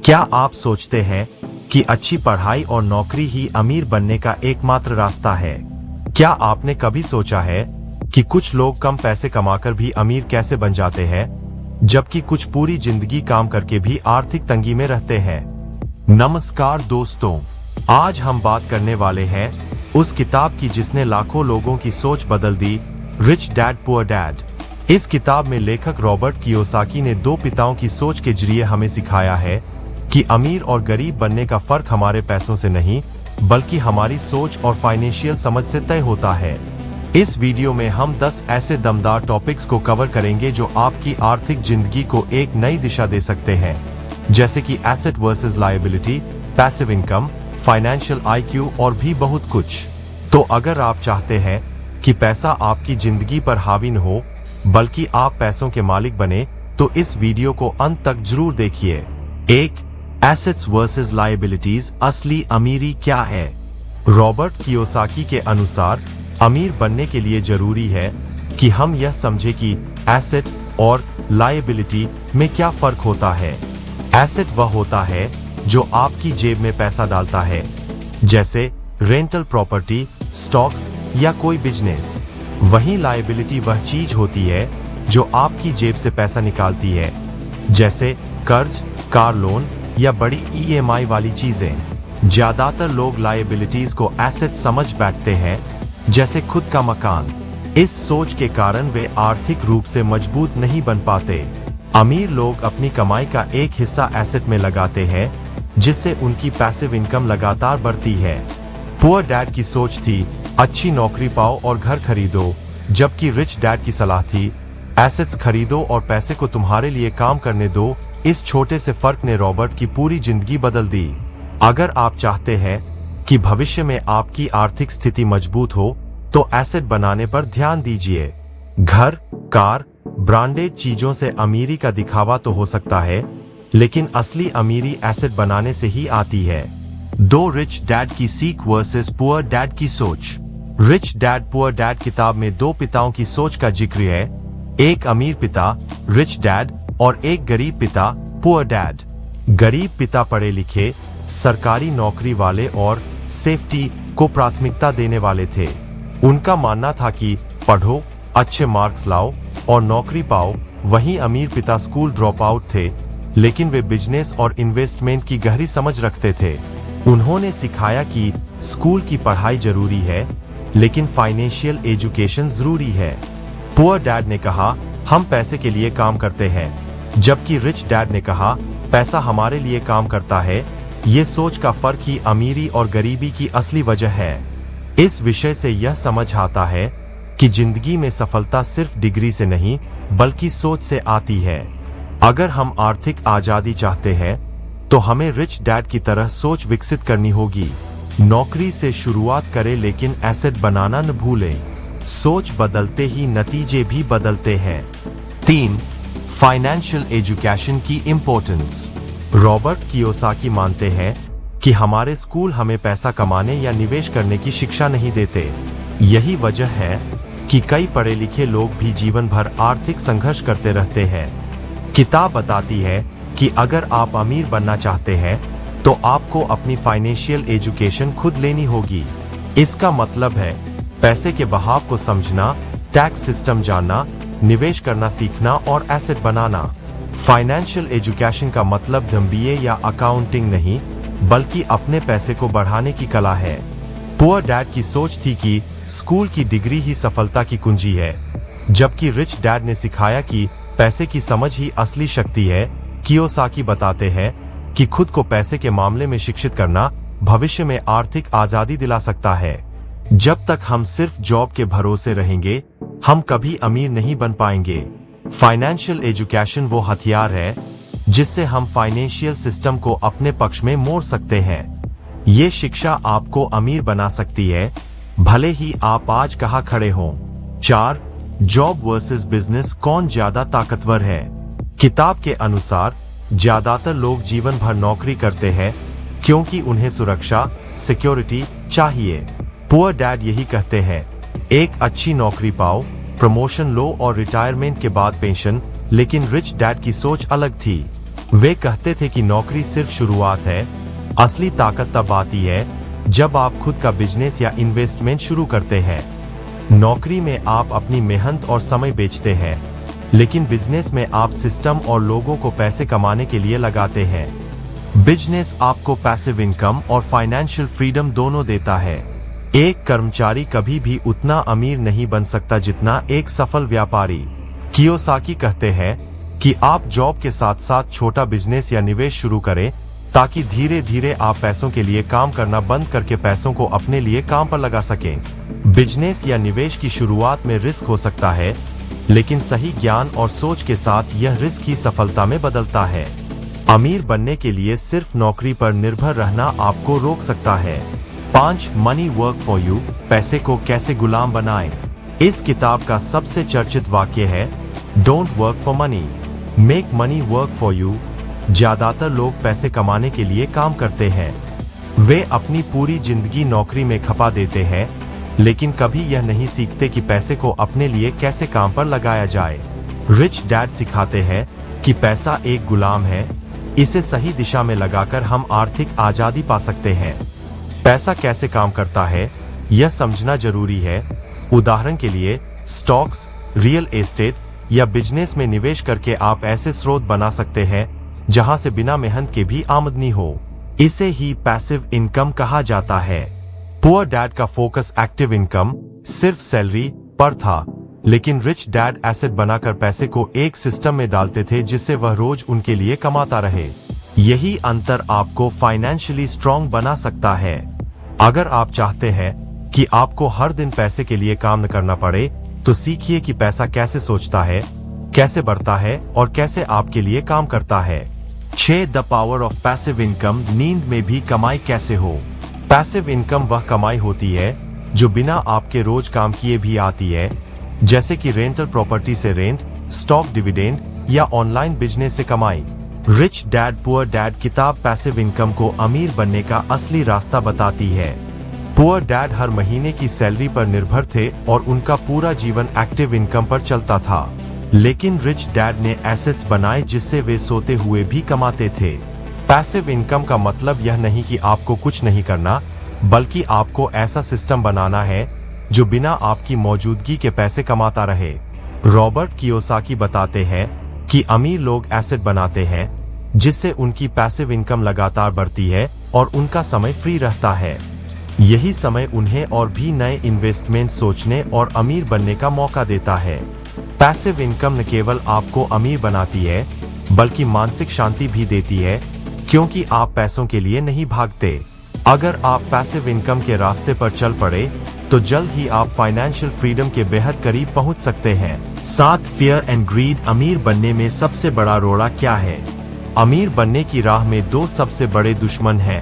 क्या आप सोचते हैं कि अच्छी पढ़ाई और नौकरी ही अमीर बनने का एकमात्र रास्ता है? क्या आपने कभी सोचा है कि कुछ लोग कम पैसे कमाकर भी अमीर कैसे बन जाते हैं, जबकि कुछ पूरी जिंदगी काम करके भी आर्थिक तंगी में रहते हैं? नमस्कार दोस्तों, आज हम बात करने वाले हैं उस किताब की जिसने लाखों लोगों की सोच बदल दी, रिच डैड पुअर डैड। इस किताब में लेखक रॉबर्ट कियोसाकी ने दो पिताओं की सोच के जरिए हमें सिखाया है कि अमीर और गरीब बनने का फर्क हमारे पैसों से नहीं, बल्कि हमारी सोच और फाइनेंशियल समझ से तय होता है। इस वीडियो में हम 10 ऐसे दमदार टॉपिक्स को कवर करेंगे जो आपकी आर्थिक जिंदगी को एक नई दिशा दे सकते हैं, जैसे कि asset versus liability, passive income, financial IQ और भी बहुत कुछ। तो अगर आप चाहते हैं कि पैसा आपकी जिंदगी पर हावी न हो, बल्कि आप पैसों के मालिक बने, तो इस वीडियो को अंत तक जरूर देखिए। 1. एसेट्स वर्सेस लायबिलिटीज, असली अमीरी क्या है? रॉबर्ट कियोसाकी के अनुसार अमीर बनने के लिए जरूरी है कि हम यह समझें कि एसेट और लायबिलिटी में क्या फर्क होता है। एसेट वह होता है जो आपकी जेब में पैसा डालता है, जैसे रेंटल प्रॉपर्टी, स्टॉक्स या कोई बिजनेस। वहीं लायबिलिटी वह चीज होती है जो आपकी जेब से पैसा निकालती है, जैसे कर्ज, कार लोन या बड़ी EMI वाली चीजें। ज्यादातर लोग लायबिलिटीज को एसेट समझ बैठते हैं, जैसे खुद का मकान। इस सोच के कारण वे आर्थिक रूप से मजबूत नहीं बन पाते। अमीर लोग अपनी कमाई का एक हिस्सा एसेट में लगाते हैं, जिससे उनकी पैसिव इनकम लगातार बढ़ती है। पुअर डैड की सोच थी अच्छी नौकरी पाओ और घर खरीदो, जबकि रिच डैड की सलाह थी एसेट्स खरीदो और पैसे को तुम्हारे लिए काम करने दो। इस छोटे से फर्क ने रॉबर्ट की पूरी जिंदगी बदल दी। अगर आप चाहते हैं कि भविष्य में आपकी आर्थिक स्थिति मजबूत हो, तो एसेट बनाने पर ध्यान दीजिए। घर, कार, ब्रांडेड चीजों से अमीरी का दिखावा तो हो सकता है, लेकिन असली अमीरी एसेट बनाने से ही आती है। 2. रिच डैड की सीख वर्सेस पुअर डैड की सोच। रिच डैड पुअर डैड किताब में दो पिताओं की सोच का जिक्र है, एक अमीर पिता रिच डैड और एक गरीब पिता पुअर डैड। गरीब पिता पढ़े लिखे, सरकारी नौकरी वाले और सेफ्टी को प्राथमिकता देने वाले थे। उनका मानना था कि पढ़ो, अच्छे मार्क्स लाओ और नौकरी पाओ। वहीं अमीर पिता स्कूल ड्रॉप आउट थे, लेकिन वे बिजनेस और इन्वेस्टमेंट की गहरी समझ रखते थे। उन्होंने सिखाया कि स्कूल की पढ़ाई जरूरी है, लेकिन फाइनेंशियल एजुकेशन जरूरी है। पुअर डैड ने कहा हम पैसे के लिए काम करते हैं, जबकि रिच डैड ने कहा पैसा हमारे लिए काम करता है। ये सोच का फर्क ही अमीरी और गरीबी की असली वजह है। इस विषय से यह समझ आता है कि जिंदगी में सफलता सिर्फ डिग्री से नहीं, बल्कि सोच से आती है। अगर हम आर्थिक आजादी चाहते हैं, तो हमें रिच डैड की तरह सोच विकसित करनी होगी। नौकरी से शुरुआत करें, लेकिन एसेट बनाना न भूलें। सोच बदलते ही नतीजे भी बदलते हैं। 3. फाइनेंशियल एजुकेशन की इम्पोर्टेंस। रॉबर्ट कियोसाकी मानते हैं कि हमारे स्कूल हमें पैसा कमाने या निवेश करने की शिक्षा नहीं देते। यही वजह है कि कई पढ़े लिखे लोग भी जीवन भर आर्थिक संघर्ष करते रहते हैं। किताब बताती है कि अगर आप अमीर बनना चाहते हैं, तो आपको अपनी फाइनेंशियल एजुकेशन खुद लेनी होगी। इसका मतलब है पैसे के बहाव को समझना, टैक्स सिस्टम जानना, निवेश करना सीखना और एसेट बनाना। फाइनेंशियल एजुकेशन का मतलब MBA या अकाउंटिंग नहीं, बल्कि अपने पैसे को बढ़ाने की कला है। पुअर डैड की सोच थी कि स्कूल की डिग्री ही सफलता की कुंजी है, जबकि रिच डैड ने सिखाया कि पैसे की समझ ही असली शक्ति है। कियोसाकी बताते हैं कि खुद को पैसे के मामले में शिक्षित करना भविष्य में आर्थिक आजादी दिला सकता है। जब तक हम सिर्फ जॉब के भरोसे रहेंगे, हम कभी अमीर नहीं बन पाएंगे। फाइनेंशियल एजुकेशन वो हथियार है जिससे हम फाइनेंशियल सिस्टम को अपने पक्ष में मोड़ सकते हैं। ये शिक्षा आपको अमीर बना सकती है, भले ही आप आज कहाँ खड़े हों। 4. जॉब वर्सेस बिजनेस, कौन ज्यादा ताकतवर है? किताब के अनुसार ज्यादातर लोग जीवन भर नौकरी करते हैं क्योंकि उन्हें सुरक्षा, सिक्योरिटी चाहिए। पुअर डैड यही कहते हैं, एक अच्छी नौकरी पाओ, प्रमोशन लो और रिटायरमेंट के बाद पेंशन। लेकिन रिच डैड की सोच अलग थी। वे कहते थे कि नौकरी सिर्फ शुरुआत है, असली ताकत तब आती है जब आप खुद का बिजनेस या इन्वेस्टमेंट शुरू करते हैं। नौकरी में आप अपनी मेहनत और समय बेचते हैं, लेकिन बिजनेस में आप सिस्टम और लोगों को पैसे कमाने के लिए लगाते हैं। बिजनेस आपको पैसिव इनकम और फाइनेंशियल फ्रीडम दोनों देता है। एक कर्मचारी कभी भी उतना अमीर नहीं बन सकता जितना एक सफल व्यापारी। कियोसाकी कहते हैं कि आप जॉब के साथ साथ छोटा बिजनेस या निवेश शुरू करें, ताकि धीरे धीरे आप पैसों के लिए काम करना बंद करके पैसों को अपने लिए काम पर लगा सकें। बिजनेस या निवेश की शुरुआत में रिस्क हो सकता है, लेकिन सही ज्ञान और सोच के साथ यह रिस्क ही सफलता में बदलता है। अमीर बनने के लिए सिर्फ नौकरी पर निर्भर रहना आपको रोक सकता है। 5 मनी वर्क फॉर यू, पैसे को कैसे गुलाम बनाएं। इस किताब का सबसे चर्चित वाक्य है, don't work for money, make money work for you. ज्यादातर लोग पैसे कमाने के लिए काम करते हैं। वे अपनी पूरी जिंदगी नौकरी में खपा देते हैं, लेकिन कभी यह नहीं सीखते कि पैसे को अपने लिए कैसे काम पर लगाया जाए। रिच डैड सिखाते हैं कि पैसा एक गुलाम है, इसे सही दिशा में लगाकर हम आर्थिक आजादी पा सकते हैं। पैसा कैसे काम करता है यह समझना जरूरी है। उदाहरण के लिए स्टॉक्स, रियल एस्टेट या बिजनेस में निवेश करके आप ऐसे स्रोत बना सकते हैं जहां से बिना मेहनत के भी आमदनी हो। इसे ही पैसिव इनकम कहा जाता है। पुअर डैड का फोकस एक्टिव इनकम, सिर्फ सैलरी पर था, लेकिन रिच डैड एसेट बनाकर पैसे को एक सिस्टम में डालते थे जिससे वह रोज उनके लिए कमाता रहे। यही अंतर आपको फाइनेंशियली स्ट्रांग बना सकता है। अगर आप चाहते हैं कि आपको हर दिन पैसे के लिए काम न करना पड़े, तो सीखिए कि पैसा कैसे सोचता है, कैसे बढ़ता है और कैसे आपके लिए काम करता है। 6 the power of passive income, नींद में भी कमाई कैसे हो। पैसिव इनकम वह कमाई होती है जो बिना आपके रोज काम किए भी आती है, जैसे कि रेंटल प्रॉपर्टी से रेंट, स्टॉक डिविडेंड या ऑनलाइन बिजनेस से कमाई। रिच डैड पुअर डैड किताब पैसिव इनकम को अमीर बनने का असली रास्ता बताती है। पुअर डैड हर महीने की सैलरी पर निर्भर थे और उनका पूरा जीवन एक्टिव इनकम पर चलता था, लेकिन रिच डैड ने एसेट्स बनाए जिससे वे सोते हुए भी कमाते थे। पैसिव इनकम का मतलब यह नहीं कि आपको कुछ नहीं करना, बल्कि आपको ऐसा सिस्टम बनाना है जो बिना आपकी मौजूदगी के पैसे कमाता रहे। रॉबर्ट कियोसाकी बताते हैं कि अमीर लोग एसेट बनाते हैं जिससे उनकी पैसिव इनकम लगातार बढ़ती है और उनका समय फ्री रहता है। यही समय उन्हें और भी नए इन्वेस्टमेंट सोचने और अमीर बनने का मौका देता है। पैसिव इनकम न केवल आपको अमीर बनाती है, बल्कि मानसिक शांति भी देती है, क्योंकि आप पैसों के लिए नहीं भागते। अगर आप पैसिव इनकम के रास्ते पर चल पड़े, तो जल्द ही आप फाइनेंशियल फ्रीडम के बेहद करीब पहुंच सकते हैं। 7 फियर एंड ग्रीड, अमीर बनने में सबसे बड़ा रोड़ा क्या है। अमीर बनने की राह में 2 सबसे बड़े दुश्मन हैं,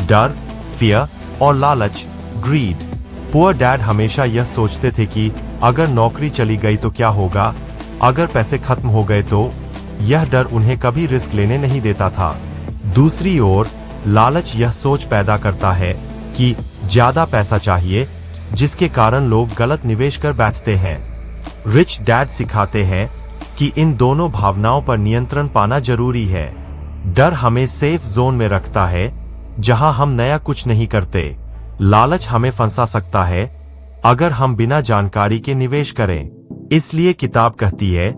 डर, फियर और लालच, ग्रीड। पुअर डैड हमेशा यह सोचते थे कि अगर नौकरी चली गई तो क्या होगा, अगर पैसे खत्म हो गए तो। यह डर उन्हें कभी रिस्क लेने नहीं देता था। दूसरी ओर लालच यह सोच पैदा करता है कि ज्यादा पैसा चाहिए, जिसके कारण लोग गलत निवेश कर बैठते हैं। रिच डैड सिखाते हैं कि इन दोनों भावनाओं पर नियंत्रण पाना जरूरी है। डर हमें सेफ जोन में रखता है, जहां हम नया कुछ नहीं करते। लालच हमें फंसा सकता है अगर हम बिना जानकारी के निवेश करें। इसलिए किताब कहती है,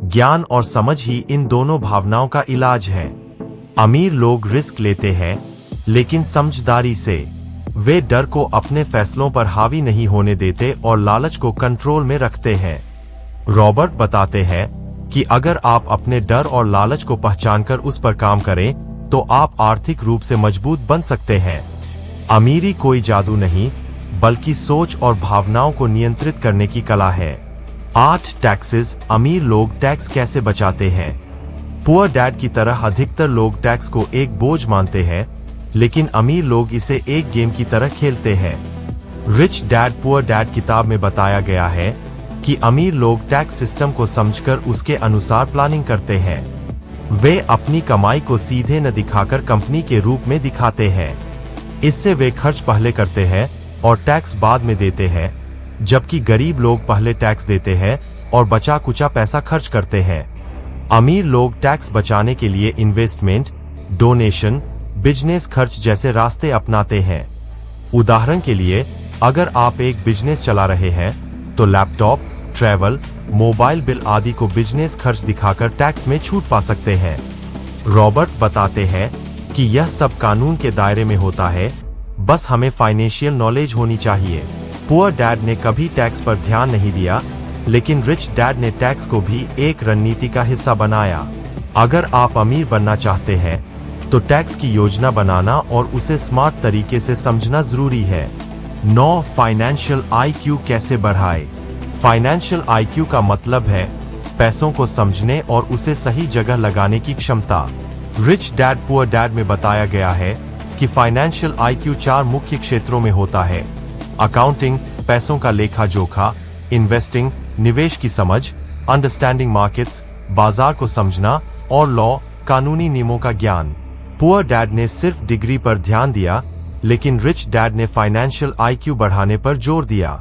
ज्ञान और समझ ही इन दोनों भावनाओं का इलाज है। अमीर लोग रिस्क लेते हैं, लेकिन समझदारी से। वे डर को अपने फैसलों पर हावी नहीं होने देते और लालच को कंट्रोल में रखते हैं। रॉबर्ट बताते हैं कि अगर आप अपने डर और लालच को पहचानकर उस पर काम करें, तो आप आर्थिक रूप से मजबूत बन सकते हैं। अमीरी कोई जादू नहीं, बल्कि सोच और भावनाओं को नियंत्रित करने की कला है। 8 टैक्सेस, अमीर लोग टैक्स कैसे बचाते हैं। पुअर डैड की तरह अधिकतर लोग टैक्स को एक बोझ मानते हैं, लेकिन अमीर लोग इसे एक गेम की तरह खेलते हैं। रिच डैड पुअर डैड किताब में बताया गया है कि अमीर लोग टैक्स सिस्टम को समझकर उसके अनुसार प्लानिंग करते हैं। वे अपनी कमाई को सीधे न दिखाकर कंपनी के रूप में दिखाते हैं। इससे वे खर्च पहले करते हैं और टैक्स बाद में देते हैं, जबकि गरीब लोग पहले टैक्स देते हैं और बचा कुचा पैसा खर्च करते हैं। अमीर लोग टैक्स बचाने के लिए इन्वेस्टमेंट, डोनेशन, बिजनेस खर्च जैसे रास्ते अपनाते हैं। उदाहरण के लिए, अगर आप एक बिजनेस चला रहे हैं तो लैपटॉप, ट्रैवल, मोबाइल बिल आदि को बिजनेस खर्च दिखाकर टैक्स में छूट पा सकते हैं। रॉबर्ट बताते हैं कि यह सब कानून के दायरे में होता है, बस हमें फाइनेंशियल नॉलेज होनी चाहिए। पुअर डैड ने कभी टैक्स पर ध्यान नहीं दिया, लेकिन रिच डैड ने टैक्स को भी एक रणनीति का हिस्सा बनाया। अगर आप अमीर बनना चाहते हैं तो टैक्स की योजना बनाना और उसे स्मार्ट तरीके से समझना जरूरी है। 9. फाइनेंशियल IQ कैसे बढ़ाए। फाइनेंशियल IQ का मतलब है पैसों को समझने और उसे सही जगह लगाने की क्षमता। रिच डैड पुअर डैड में बताया गया है कि फाइनेंशियल IQ 4 मुख्य क्षेत्रों में होता है: अकाउंटिंग, पैसों का लेखा जोखा; इन्वेस्टिंग, निवेश की समझ; अंडरस्टैंडिंग मार्केट्स, बाजार को समझना; और लॉ, कानूनी नियमों का ज्ञान। पुअर डैड ने सिर्फ डिग्री पर ध्यान दिया, लेकिन रिच डैड ने फाइनेंशियल IQ बढ़ाने पर जोर दिया।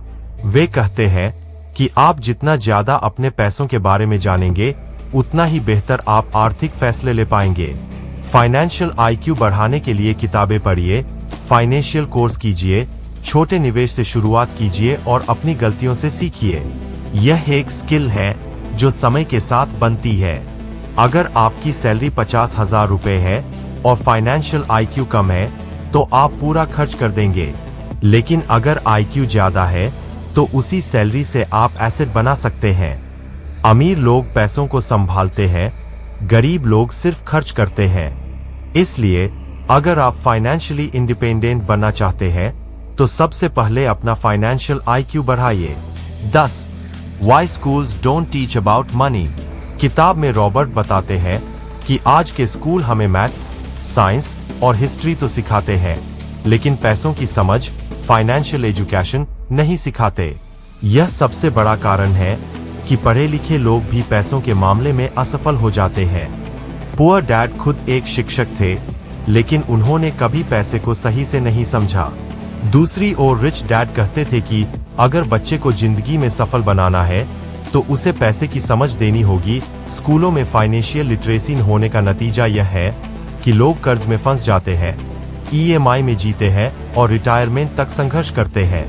वे कहते हैं कि आप जितना ज्यादा अपने पैसों के बारे में जानेंगे, उतना ही बेहतर आप आर्थिक फैसले ले पाएंगे। फाइनेंशियल IQ बढ़ाने के लिए किताबें पढ़िए, फाइनेंशियल कोर्स कीजिए, छोटे निवेश से शुरुआत कीजिए और अपनी गलतियों से सीखिए। यह एक स्किल है जो समय के साथ बनती है। अगर आपकी सैलरी 50,000 रुपए है और फाइनेंशियल IQ कम है, तो आप पूरा खर्च कर देंगे। लेकिन अगर IQ ज्यादा है तो उसी सैलरी से आप एसेट बना सकते हैं। अमीर लोग पैसों को संभालते हैं, गरीब लोग सिर्फ खर्च करते हैं। इसलिए अगर आप फाइनेंशियली इंडिपेंडेंट बनना चाहते हैं तो सबसे पहले अपना फाइनेंशियल IQ बढ़ाइए। 10. Why schools don't teach about money। किताब में रॉबर्ट बताते हैं कि आज के स्कूल हमें मैथ्स, साइंस और हिस्ट्री तो सिखाते हैं, लेकिन पैसों की समझ, फाइनेंशियल एजुकेशन नहीं सिखाते। यह सबसे बड़ा कारण है कि पढ़े लिखे लोग भी पैसों के मामले में असफल हो जाते हैं। पुअर डैड खुद एक शिक्षक थे, लेकिन उन्होंने कभी पैसे को सही से नहीं समझा। दूसरी ओर रिच डैड कहते थे कि अगर बच्चे को जिंदगी में सफल बनाना है तो उसे पैसे की समझ देनी होगी। स्कूलों में फाइनेंशियल लिटरेसी होने का नतीजा यह है कि लोग कर्ज में फंस जाते हैं, EMI में जीते हैं और रिटायरमेंट तक संघर्ष करते हैं।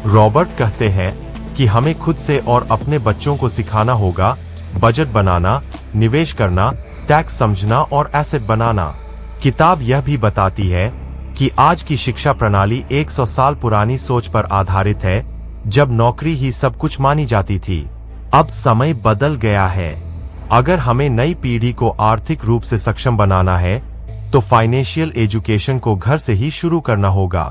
रॉबर्ट कहते हैं कि हमें खुद से और अपने बच्चों को सिखाना होगा बजट बनाना, निवेश करना, टैक्स समझना और एसेट बनाना। किताब यह भी बताती है कि आज की शिक्षा प्रणाली 100 साल पुरानी सोच पर आधारित है, जब नौकरी ही सब कुछ मानी जाती थी। अब समय बदल गया है। अगर हमें नई पीढ़ी को आर्थिक रूप से सक्षम बनाना है तो फाइनेंशियल एजुकेशन को घर से ही शुरू करना होगा।